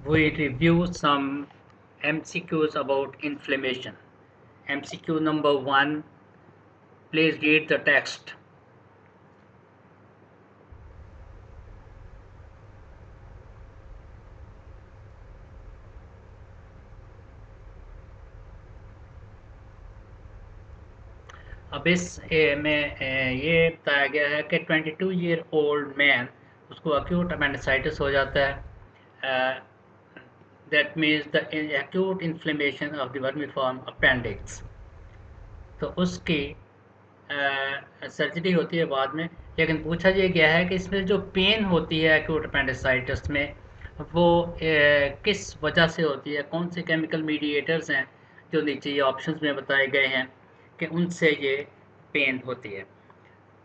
we review some MCQs about inflammation. MCQ number 1, please read the text. अब इस में ये बताया गया है कि 22-year-old मैन उसको अक्यूट अपेंडिसाइटिस हो जाता है. That means the acute inflammation of the vermiform appendix. तो उसकी सर्जरी होती है बाद में, लेकिन पूछा ये गया है कि इसमें जो पेन होती है एक्यूट अपेंडिसाइटिस में वो किस वजह से होती है, कौन से केमिकल मीडिएटर्स हैं जो नीचे ये ऑप्शंस में बताए गए हैं कि उनसे ये पेन होती है.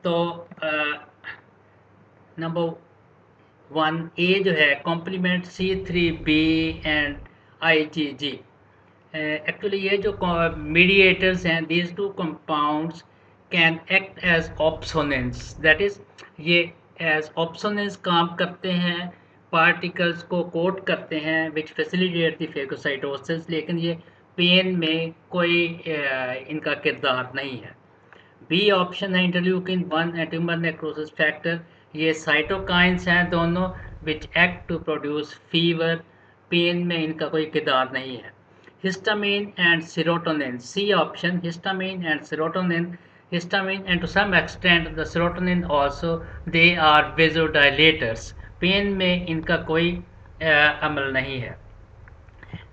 तो नंबर 1 ए जो है complement C3B and IgG. Actually ये जो mediators हैं, these two compounds can act as opsonins, that is ये as opsonins काम करते हैं, particles को कोट करते हैं which facilitate the phagocytosis, लेकिन ये पेन में कोई इनका किरदार नहीं है. बी ऑप्शन है interleukin 1 and tumour necrosis factor. ये साइटोकाइंस हैं दोनों which act to produce fever. Pain में इनका कोई किरदार नहीं है. Histamine and serotonin, C option, histamine and serotonin. Histamine and to some extent the serotonin also, they are vasodilators. Pain में इनका कोई अमल नहीं है.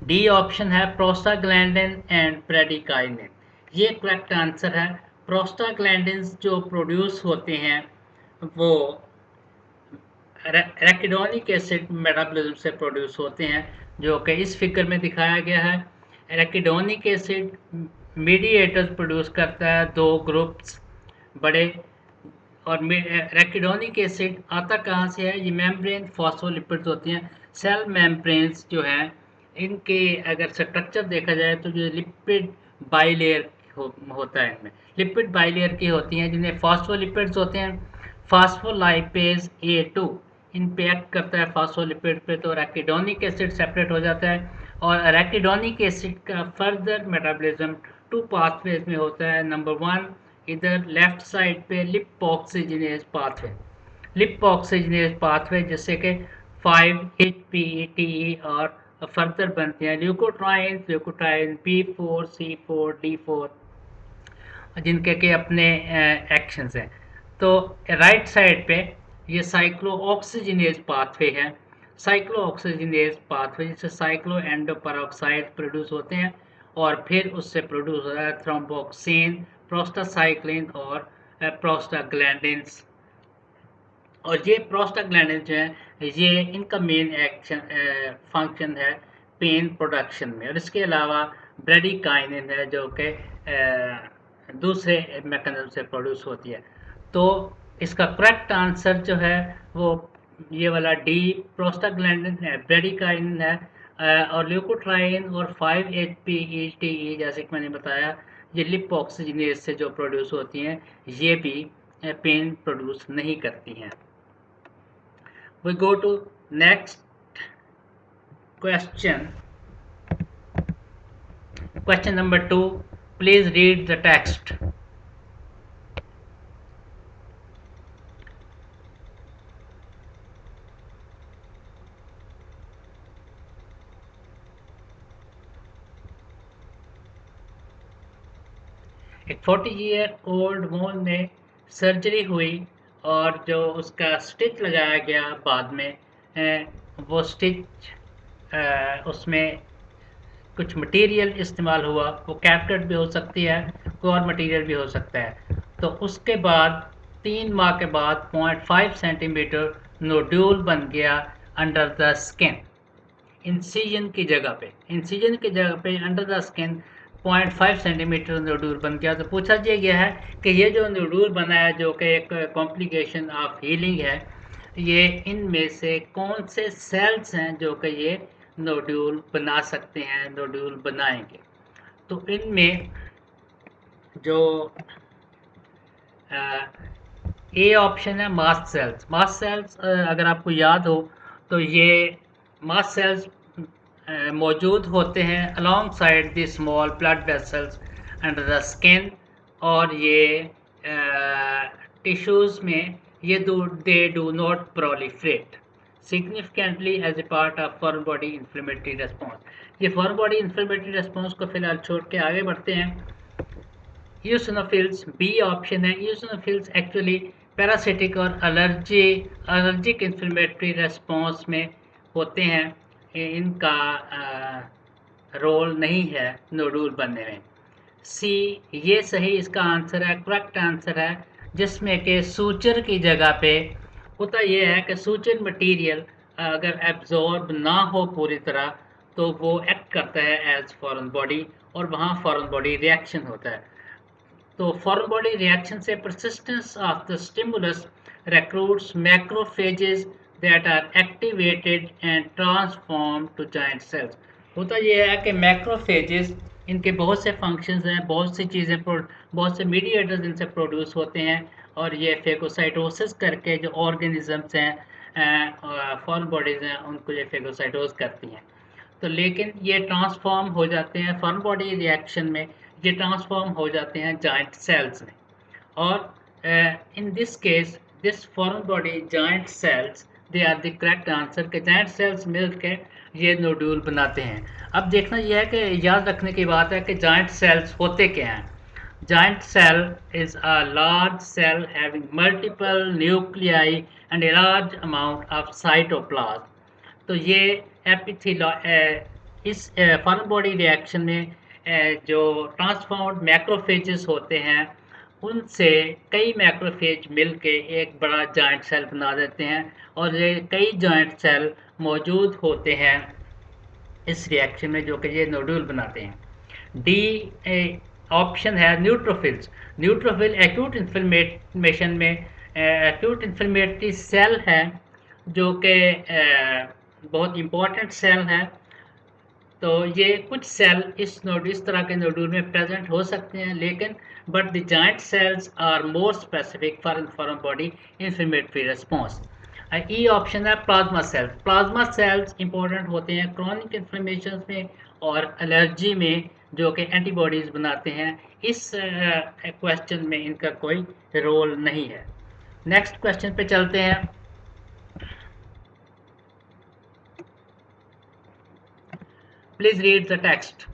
डी ऑप्शन है प्रोस्टाग्लैंडिन एंड प्रेडिकाइनिन. ये करेक्ट आंसर है. प्रोस्टाग्लैंडिन जो प्रोड्यूस होते हैं वो एराकिडोनिक एसिड मेटाबॉलिज्म से प्रोड्यूस होते हैं, जो कि इस फिगर में दिखाया गया है. एराकिडोनिक एसिड मीडिएटर्स प्रोड्यूस करता है दो ग्रुप्स बड़े, और एराकिडोनिक एसिड आता कहाँ से है? ये मेम्ब्रेन फॉस्फोलिपिड्स होती हैं. सेल मेम्ब्रेन्स जो हैं इनके अगर स्ट्रक्चर देखा जाए तो जो लिपिड बाइलेयर होता है, इनमें लिपिड बाइलेयर की होती हैं जिन्हें फॉस्फोलिपिड्स होते हैं. फास्फोलाइपेज A2 इन पे एक्ट करता है फास्फोलिपिड पे, तो एराकिडोनिक एसिड सेपरेट हो जाता है. और एराकिडोनिक एसिड का फर्दर मेटाबॉलिज्म 2 पाथवेज में होता है. नंबर 1 इधर लेफ्ट साइड पे लिपोक्सिजिनेज पाथवे, लिपोक्सिजिनेज पाथवे जिससे कि 5-HPATE और फर्दर बनते हैं ल्यूकोट्राइन, ल्यूकोट्राइन B4C4D4, जिनके के अपने एक्शंस हैं. तो राइट साइड पे ये साइक्लोऑक्सीजिनेज पाथवे है. साइक्लोऑक्सीजिनेज पाथवे जिससे साइक्लो एंडोपेरोक्साइड प्रोड्यूस होते हैं और फिर उससे प्रोड्यूस होता है थ्रोम्बोक्सिन, प्रोस्टासाइक्लिन और प्रोस्टाग्लैंडिन्स. और ये प्रोस्टाग्लैंडिन जो है ये इनका मेन एक्शन फंक्शन है पेन प्रोडक्शन में. और इसके अलावा ब्रेडिकाइनिन है जो कि दूसरे मैकेनिज्म से प्रोड्यूस होती है. तो इसका करेक्ट आंसर जो है वो ये वाला डी प्रोस्टाग्लैंडिन है, ब्रेडिकाइनिन है. और ल्यूकोट्राइन और 5-HPATE जैसे कि मैंने बताया ये लिपोक्सिजिनेज से जो प्रोड्यूस होती हैं ये भी पेन प्रोड्यूस नहीं करती हैं. We go to next question. Question number 2. Please read the text. एक 40-year-old वोल में सर्जरी हुई और जो उसका स्टिच लगाया गया बाद में वो स्टिच उसमें कुछ मटेरियल इस्तेमाल हुआ. वो कैप्टेड भी हो सकती है, कोई और मटेरियल भी हो सकता है. तो उसके बाद 3 माह के बाद 0.5 सेंटीमीटर नोड्यूल बन गया अंडर द स्किन. इंसिजन की जगह पे under the skin 0.5 centimetre nodule बन गया. तो पूछा गया है कि ये जो नोड्यूल बना है जो कि एक कॉम्प्लिकेशन ऑफ हीलिंग है, ये इनमें से कौन से सेल्स हैं जो कि ये नोड्यूल बना सकते हैं, नोड्यूल बनाएंगे. तो इनमें जो ए ऑप्शन है मास्ट सेल्स. मास्ट सेल्स अगर आपको याद हो तो ये मास्ट सेल्स मौजूद होते हैं alongside the small blood vessels under the skin, और ये टिश्यूज़ में ये they do not proliferate significantly as a part of foreign body inflammatory response. ये फॉरेन बॉडी इन्फ्लेमेटरी रेस्पॉन्स को फिलहाल छोड़ के आगे बढ़ते हैं। यूसिनोफिल्स बी ऑप्शन है। यूसिनोफिल्स एक्चुअली पैरासिटिक और एलर्जिक इन्फ्लेमेटरी रेस्पॉन्स में होते हैं। इनका रोल नहीं है नोडुल बनने में। सी ये सही इसका आंसर है, करेक्ट आंसर है, जिसमें कि सूचर की जगह पे होता ये है कि सूचर मटेरियल अगर एब्जॉर्ब ना हो पूरी तरह तो वो एक्ट करता है एज फॉरेन बॉडी, और वहाँ फॉरेन बॉडी रिएक्शन होता है। तो फॉरेन बॉडी रिएक्शन से persistence of the stimulus recruits macrophages that are activated and transformed to giant cells। होता यह है कि मैक्रोफेजेस, इनके बहुत से फंक्शंस हैं, बहुत सी चीज़ें, बहुत से मीडिएटर्स इनसे प्रोड्यूस होते हैं, और ये फेगोसाइटोसिस करके जो ऑर्गेनिजम्स हैं फॉरेन बॉडीज़ हैं उनको ये फेगोसाइटोस करती हैं। तो लेकिन ये ट्रांसफॉर्म हो जाते हैं फॉरेन बॉडी रिएक्शन में, ये ट्रांसफॉर्म हो जाते हैं जाइंट सेल्स में, और in this case this foreign body giant cells they are the correct answer के जाइंट सेल्स मिलकर ये नोड्यूल बनाते हैं। अब देखना यह है कि याद रखने की बात है कि जाइंट सेल्स होते क्या हैं। Giant cell is a large cell having multiple nuclei and a large amount of cytoplasm। तो ये एपिथेलो इस फॉरेन बॉडी रिएक्शन में जो ट्रांसफॉर्म्ड मैक्रोफेजेस होते हैं उनसे कई मैक्रोफेज मिलके एक बड़ा जाइंट सेल बना देते हैं, और ये कई जाइंट सेल मौजूद होते हैं इस रिएक्शन में जो कि ये नोड्यूल बनाते हैं। डी ऑप्शन है न्यूट्रोफिल्स। न्यूट्रोफिल एक्यूट इन्फ्लेमेशन में एक्यूट इन्फ्लेमेटरी सेल है जो कि बहुत इम्पोर्टेंट सेल है। तो ये कुछ सेल इस तरह के नोड्यूल में प्रेजेंट हो सकते हैं, लेकिन but the giant cells are more specific for foreign body inflammatory response. E option है plasma cells. Plasma cells important होते हैं क्रॉनिक इन्फ्लेमेशन में और एलर्जी में, जो कि एंटीबॉडीज बनाते हैं। इस क्वेश्चन में इनका कोई रोल नहीं है। नेक्स्ट क्वेश्चन पे चलते हैं। Please read the text.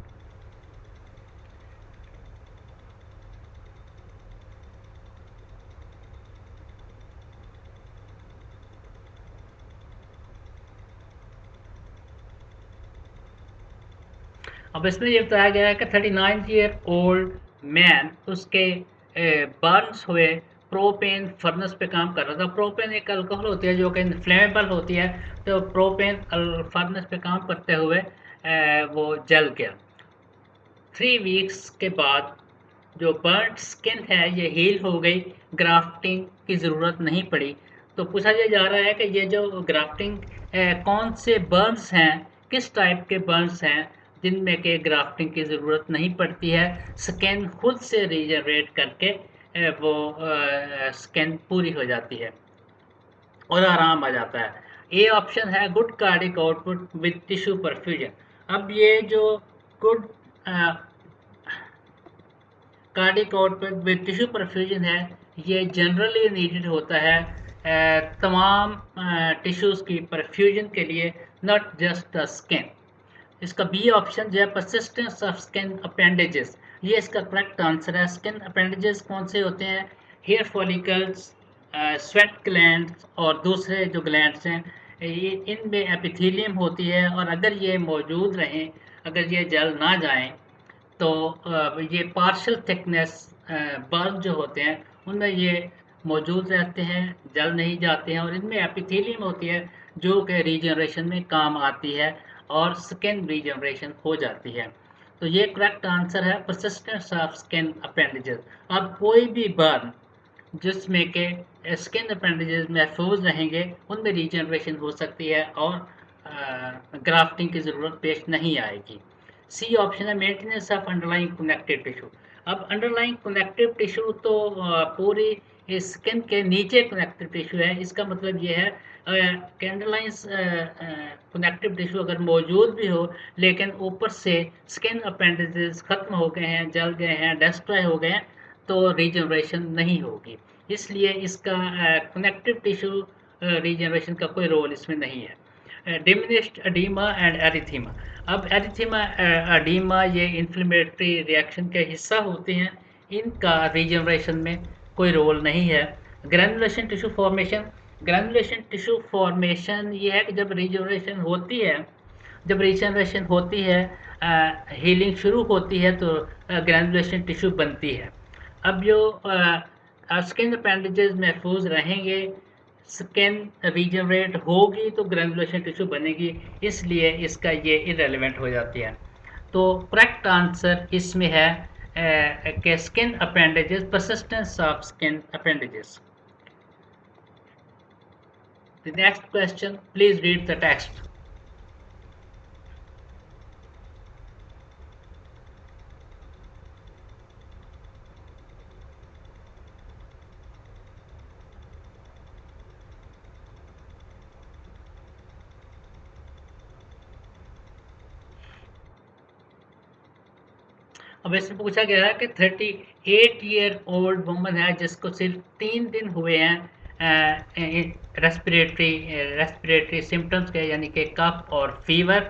अब इसमें ये बताया गया है कि 39 ईयर ओल्ड मैन, उसके बर्न्स हुए, प्रोपेन फर्नेस पे काम कर रहा था। प्रोपेन एक अल्कोहल होती है जो कि इन्फ्लेमेबल होती है, तो प्रोपेन फर्नेस पे काम करते हुए वो जल गया। 3 वीक्स के बाद जो बर्न स्किन है ये हील हो गई, ग्राफ्टिंग की ज़रूरत नहीं पड़ी। तो पूछा ये जा रहा है कि ये जो ग्राफ्टिंग कौन से बर्न्स हैं, किस टाइप के बर्न्स हैं जिनमें के ग्राफ्टिंग की ज़रूरत नहीं पड़ती है, स्किन खुद से रीजनरेट करके वो स्किन पूरी हो जाती है और आराम आ जाता है। ए ऑप्शन है good cardiac output with tissue perfusion. अब ये जो good cardiac output with tissue perfusion है, ये जनरली नीडेड होता है तमाम टिश्यूज़ की परफ्यूजन के लिए, नॉट जस्ट द स्किन। इसका बी ऑप्शन जो है परसिस्टेंस ऑफ स्किन अपेंडेजेस, ये इसका करेक्ट आंसर है। स्किन अपेंडेजेस कौन से होते हैं? हेयर फॉलिकल्स, स्वेट ग्लैंड्स और दूसरे जो ग्लैंड्स हैं, ये इनमें एपिथेलियम होती है, और अगर ये मौजूद रहें, अगर ये जल ना जाएं, तो ये पार्शियल थिकनेस बर्न जो होते हैं उनमें ये मौजूद रहते हैं, जल नहीं जाते हैं, और इनमें एपिथेलियम होती है जो कि रीजनरेशन में काम आती है और स्किन रीजनरेशन हो जाती है। तो ये करेक्ट आंसर है परसिस्टेंस ऑफ स्किन अपेंडेजेस। अब कोई भी बर्न जिसमें के स्किन अपेंडेजेस महफूज रहेंगे उनमें रीजनरेशन हो सकती है और ग्राफ्टिंग की ज़रूरत पेश नहीं आएगी। सी ऑप्शन है maintenance of underlying connective tissue. अब अंडरलाइंग कनेक्टिव टिश्यू तो पूरी स्किन के नीचे कनेक्टिव टिश्यू है। इसका मतलब ये है कैंडलाइंस कनेक्टिव टिश्यू अगर मौजूद भी हो, लेकिन ऊपर से स्किन अपेंडिजेस खत्म हो गए हैं, जल गए हैं, डिस्ट्रॉय हो गए हैं, तो रीजनरेशन नहीं होगी। इसलिए इसका कनेक्टिव टिश्यू रीजनरेशन का कोई रोल इसमें नहीं है। Diminished oedema and erythema. अब एरिथीमा एडीमा ये इन्फ्लेमेटरी रिएक्शन के हिस्सा होते हैं, इनका रीजनरेशन में कोई रोल नहीं है। Granulation tissue formation. Granulation tissue formation ये है कि जब रीजनरेशन होती है, जब रीजनरेशन होती है, हीलिंग शुरू होती है, तो ग्रैनुलेशन टिश्यू बनती है। अब जो स्किन अपेंडेजेस महफूज रहेंगे, स्किन रीजनरेट होगी तो ग्रैनुलेशन टिश्यू बनेगी, इसलिए इसका ये इरेलीवेंट हो जाती है। तो करेक्ट आंसर इसमें है कि skin appendages, persistence of skin appendages. The next question, please read the text. अब इसमें पूछा गया है कि 38-year-old वुमन है जिसको सिर्फ 3 दिन हुए हैं रेस्पिरेटरी सिम्टम्स के, यानी कि कफ और फीवर।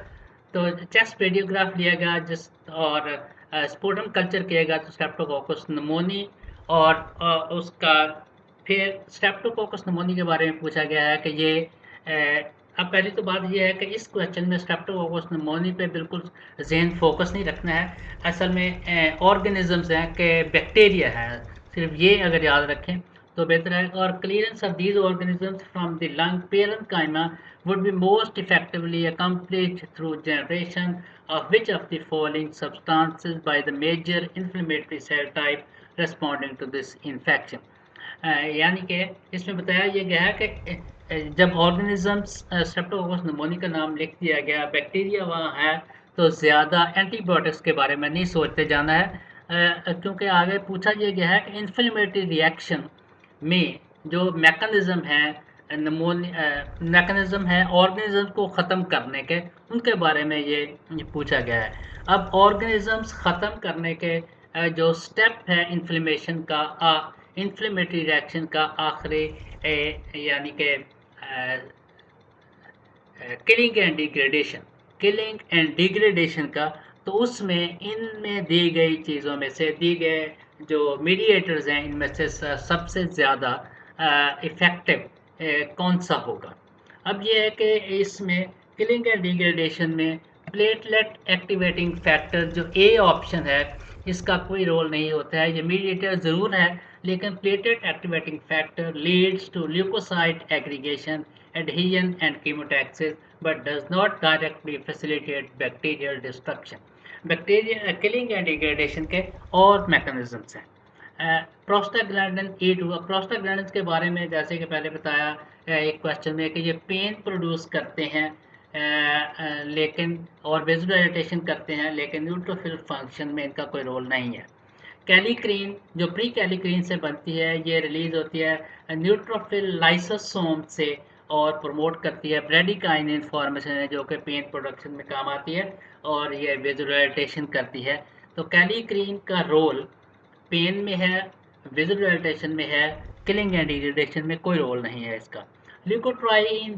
तो चेस्ट रेडियोग्राफ लिया गया जिस और स्पुटम कल्चर किया गया तो स्ट्रेप्टोकोकस निमोनी, और उसका फिर स्ट्रेप्टोकोकस निमोनी के बारे में पूछा गया है कि ये अब पहली तो बात ये है कि इस क्वेश्चन में स्ट्रेप्टोकोकस निमोनी पे बिल्कुल ज़हन फोकस नहीं रखना है। असल में ऑर्गेनिजम्स हैं कि बैक्टीरिया है, सिर्फ ये अगर याद रखें तो बेहतर है। और clearance of these organisms from the lung parenchyma would be most effectively accomplished through generation of which of the following substances by the major inflammatory cell type responding to this infection। यानी कि इसमें बताया ये गया है कि जब organisms Streptococcus pneumoniae का नाम लिख दिया गया, बैक्टीरिया वहाँ है, तो ज़्यादा एंटीबायोटिक्स के बारे में नहीं सोचते जाना है, क्योंकि आगे पूछा ये गया है कि इन्फ्लेमेटरी रिएक्शन में जो मैकेनिज़्म है, मैकेनिज़्म है ऑर्गेनिज्म को ख़त्म करने के, उनके बारे में ये पूछा गया है। अब ऑर्गेनिजम्स ख़त्म करने के जो स्टेप है इन्फ्लेमेशन का, इन्फ्लेमेटरी रिएक्शन का आखिरी यानी कि killing and degradation, killing and degradation का, तो उसमें इनमें दी गई चीज़ों में से, दी गए जो मीडिएटर्स हैं, इनमें से सबसे ज़्यादा इफ़ेक्टिव कौन सा होगा। अब ये है कि इसमें किलिंग एंड डिग्रेडेशन में प्लेटलेट एक्टिवेटिंग फैक्टर जो ए ऑप्शन है, इसका कोई रोल नहीं होता है। ये मीडिएटर ज़रूर है, लेकिन platelet activating factor leads to leucocyte aggregation, adhesion and chemotaxis, but does not directly facilitate bacterial destruction। Bacteria killing and degradation के और मैकेनिज्म्स हैं। प्रोस्टाग्लैंडिन E2, प्रोस्टाग्लैंडिन के बारे में जैसे कि पहले बताया एक क्वेश्चन में कि ये पेन प्रोड्यूस करते हैं, लेकिन और वेज़ोडाइलेटेशन करते हैं, लेकिन न्यूट्रोफिल फंक्शन में इनका कोई रोल नहीं है। कैलिक्रीन जो प्री कैलिक्रीन से बनती है, ये रिलीज होती है न्यूट्रोफिल लाइसोसोम से और प्रमोट करती है ब्रेडिकाइनिन फॉर्मेशन है, जो कि पेन प्रोडक्शन में काम आती है और ये विजुअलाइजेशन करती है। तो कैलिक्रीन का रोल पेन में है, विजुअलाइजेशन में है, किलिंग एंड डिग्रेडेशन में कोई रोल नहीं है इसका। ल्यूकोट्राइन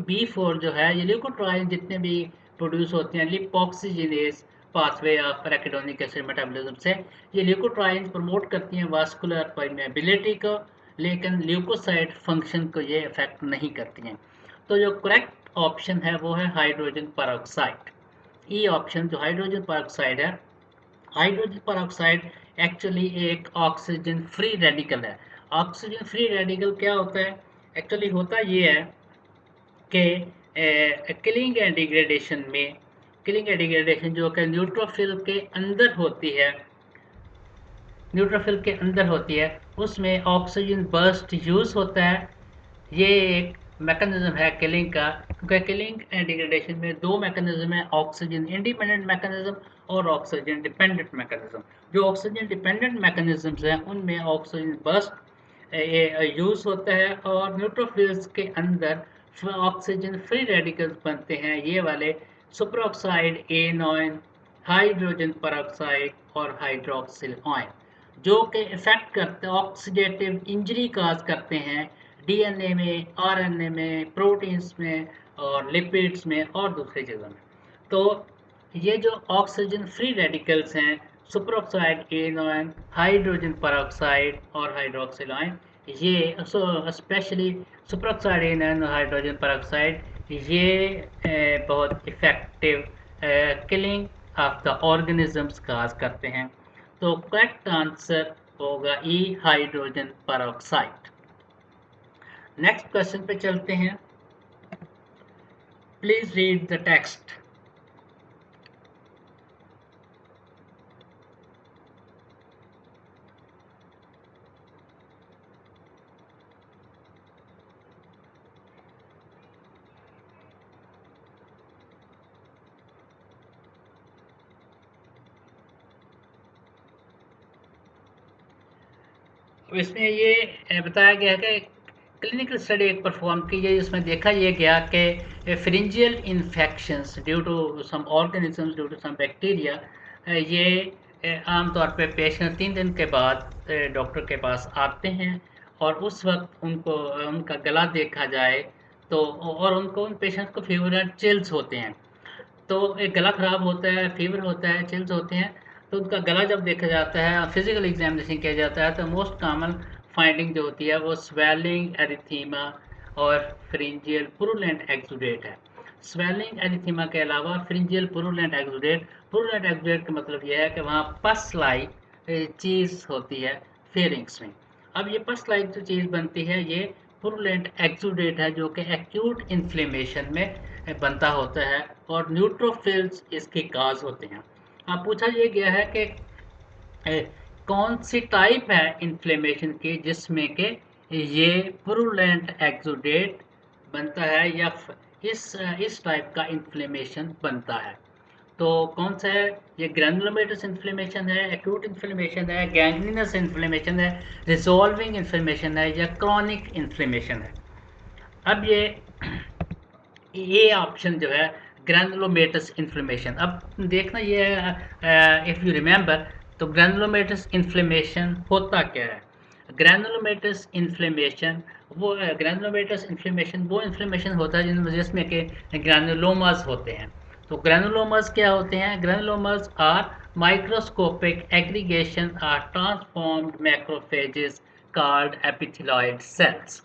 बी फोर जो है, ये ल्यूकोट्राइन जितने भी प्रोड्यूस होते हैं lipoxygenase pathway of arachidonic acid metabolism से, ये ल्यूकोट्राइन प्रमोट करती हैं वास्कुलर परमेबिलिटी को, लेकिन ल्यूकोसाइड फंक्शन को ये इफेक्ट नहीं करती हैं। तो जो करेक्ट ऑप्शन है वो है हाइड्रोजन परऑक्साइड, ई ऑप्शन जो हाइड्रोजन परऑक्साइड है। हाइड्रोजन परऑक्साइड एक्चुअली एक ऑक्सीजन फ्री रेडिकल है। ऑक्सीजन फ्री रेडिकल क्या होता है? एक्चुअली होता ये है कि किलिंग एंड डिग्रेडेशन में, किलिंग एंड डिग्रेडेशन जो कि न्यूट्रोफिल के अंदर होती है, न्यूट्रोफिल के अंदर होती है, उसमें ऑक्सीजन बर्स्ट यूज़ होता है। ये एक मैकेनिज्म है किलिंग का, क्योंकि किलिंग एंड डिग्रेडेशन में दो मैकेनिज्म है, ऑक्सीजन इंडिपेंडेंट मैकेनिज्म और ऑक्सीजन डिपेंडेंट मैकेनिज्म। जो ऑक्सीजन डिपेंडेंट मैकेनिज्म्स हैं उनमें ऑक्सीजन बर्स्ट यूज होता है, और न्यूट्रोफिल्स के अंदर ऑक्सीजन फ्री रेडिकल्स बनते हैं, ये वाले super oxide A9, hydrogen peroxide और हाइड्रोक्सिल आयन, जो कि इफेक्ट करते ऑक्सीडेटिव इंजरी काज करते हैं डीएनए में, आरएनए में, प्रोटीन्स में और लिपिड्स में और दूसरी चीज़ों में। तो ये जो ऑक्सीजन फ्री रेडिकल्स हैं, superoxide A9, hydrogen peroxide और हाइड्रोक्सिल आयन, ये स्पेशली सुपर ऑक्साइड A9 और हाइड्रोजन परऑक्साइड, ये बहुत effective killing of the organisms cause करते हैं। तो करेक्ट आंसर होगा E, hydrogen peroxide. Next question पे चलते हैं। Please read the text. इसमें ये बताया गया है कि क्लिनिकल स्टडी एक परफॉर्म की गई, जिसमें देखा ये गया कि pharyngeal infections due to some organisms, due to some bacteria, ये आमतौर पे पेशेंट 3 दिन के बाद डॉक्टर के पास आते हैं, और उस वक्त उनको उनका गला देखा जाए तो, और उनको उन पेशेंट को फीवर एंड चिल्स होते हैं। तो एक गला खराब होता है, फीवर होता है, चिल्स होते हैं, तो उनका गला जब देखा जाता है, फिजिकल एग्जामिनेशन किया जाता है, तो मोस्ट कॉमन फाइंडिंग जो होती है वो स्वेलिंग, एरिथीमा और फ्रिंजियल पुरुलेंट एक्सुडेट है। स्वेलिंग, एरिथीमा के अलावा फ्रिंजियल पुरुलेंट एक्सुडेट, पुरुलेंट एक्सुडेट का मतलब यह है कि वहाँ पस लाइक चीज़ होती है फेरिंग्स में। अब ये पस लाइक जो चीज़ बनती है, ये पुरुलेंट एक्सुडेट है, जो कि एक्यूट इन्फ्लेमेशन में बनता होता है, और न्यूट्रोफिल्स इसके काज होते हैं। अब पूछा ये गया है कि कौन सी टाइप है इन्फ्लेमेशन की जिसमें कि ये पुरुलेंट एक्सुडेट बनता है, या इस टाइप का इन्फ्लेमेशन बनता है। तो कौन सा है ये? ग्रैनुलोमेटस इन्फ्लेमेशन है, एक्यूट इन्फ्लेमेशन है, गैंग्रीनस इन्फ्लेमेशन है, रिजॉल्विंग इन्फ्लेमेशन है, या क्रॉनिक इन्फ्लेमेशन है? अब ये ऑप्शन जो है ग्रैनुलोमेटस इन्फ्लेमेशन। अब देखना ये है, इफ़ यू रिमेंबर, तो ग्रैनुलोमेटस इन्फ्लेमेशन होता क्या है? ग्रैनुलोमेटस इन्फ्लेमेशन ग्रैनुलोमेटस इन्फ्लेमेशन वो इन्फ्लेमेशन होता है जिसमें कि ग्रैनुलोमास होते हैं। तो ग्रैनुलोमास क्या होते हैं? Granulomas are microscopic aggregation are transformed macrophages called epithelioid cells.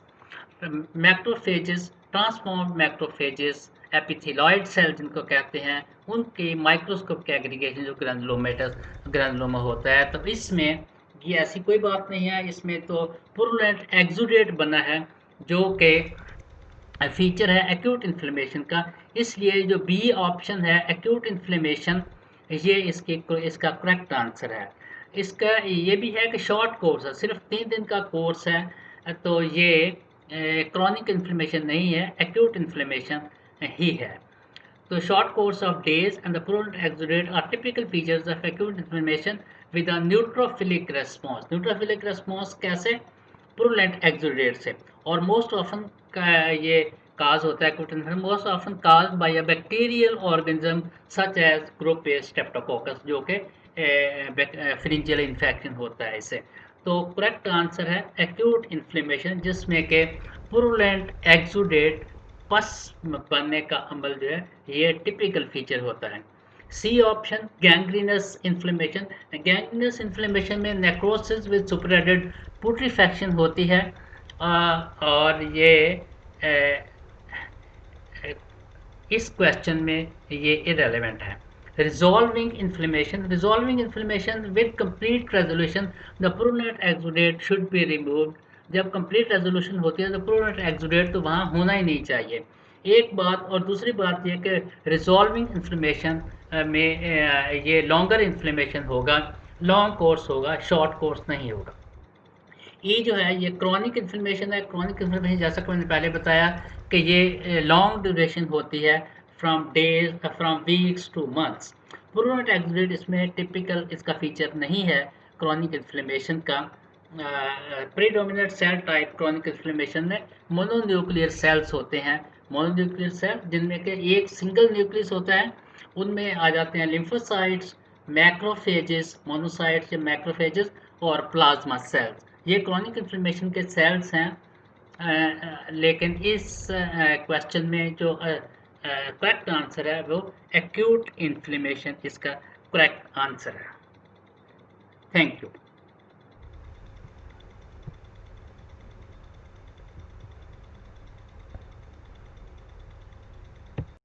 Macrophages, transformed macrophages, epithelioid cell जिनको कहते हैं, उनके माइक्रोस्कोप के एग्रीगेशन जो ग्रैनुलोमेटस ग्रैनुलोमा होता है। तो इसमें ये ऐसी कोई बात नहीं है, इसमें तो पुरुलेंट एक्सुडेट बना है, जो कि फीचर है एक्यूट इन्फ्लेमेशन का। इसलिए जो बी ऑप्शन है एक्यूट इन्फ्लेमेशन, ये इसका करेक्ट आंसर है। इसका ये भी है कि शॉर्ट कोर्स है, सिर्फ 3 दिन का कोर्स है, तो ये क्रॉनिक इन्फ्लेमेशन नहीं है, एक्यूट इन्फ्लेमेशन ही है। तो short course of days and the prolonged exudate are typical features of acute inflammation with a neutrophilic response. Neutrophilic response कैसे? Purulent exudate से। और most often का ये cause होता है acute inflammation, most often caused by a bacterial organism such as group A streptococcus, जो कि pharyngeal infection होता है इससे। तो correct answer है acute inflammation, जिसमें के purulent exudate पस बनने का अमल जो है, ये टिपिकल फीचर होता है। C option gangrenous inflammation, gangrenous inflammation में नेक्रोसिस विद सुपरएडेड पुट्रीफैक्शन होती है, और ये इस क्वेश्चन में ये इरेलीवेंट है। Resolving inflammation, resolving inflammation with complete resolution the purulent exudate should be removed. जब कंप्लीट रेजोल्यूशन होती है तो प्रूनेट एक्सुडेट तो वहाँ होना ही नहीं चाहिए, एक बात। और दूसरी बात यह कि रिजॉल्विंग इन्फ्लेमेशन में ये लॉन्गर इन्फ्लेमेशन होगा, लॉन्ग कोर्स होगा, शॉर्ट कोर्स नहीं होगा। ई जो है ये क्रॉनिक इन्फ्लेमेशन है। क्रॉनिक इन्फ्लेमेशन जैसा कि मैंने पहले बताया कि ये लॉन्ग ड्यूरेशन होती है, फ्रॉम वीक्स टू मंथ्स। प्रोनेट एक्सुडेट इसमें टिपिकल इसका फीचर नहीं है क्रॉनिक इन्फ्लेमेशन का, predominant cell type chronic inflammation में मोनोन्यूक्लियर सेल्स होते हैं। मोनोन्यूक्लियर सेल जिनमें के एक सिंगल न्यूक्लियस होता है, उनमें आ जाते हैं लिम्फोसाइट्स, मैक्रोफेजेस, मोनोसाइट्स या मैक्रोफेजेस और प्लाज्मा सेल्स। ये क्रॉनिक इन्फ्लेमेशन के सेल्स हैं। लेकिन इस क्वेश्चन में जो करेक्ट आंसर है वो एक्यूट इन्फ्लेमेशन इसका करेक्ट आंसर है। Thank you.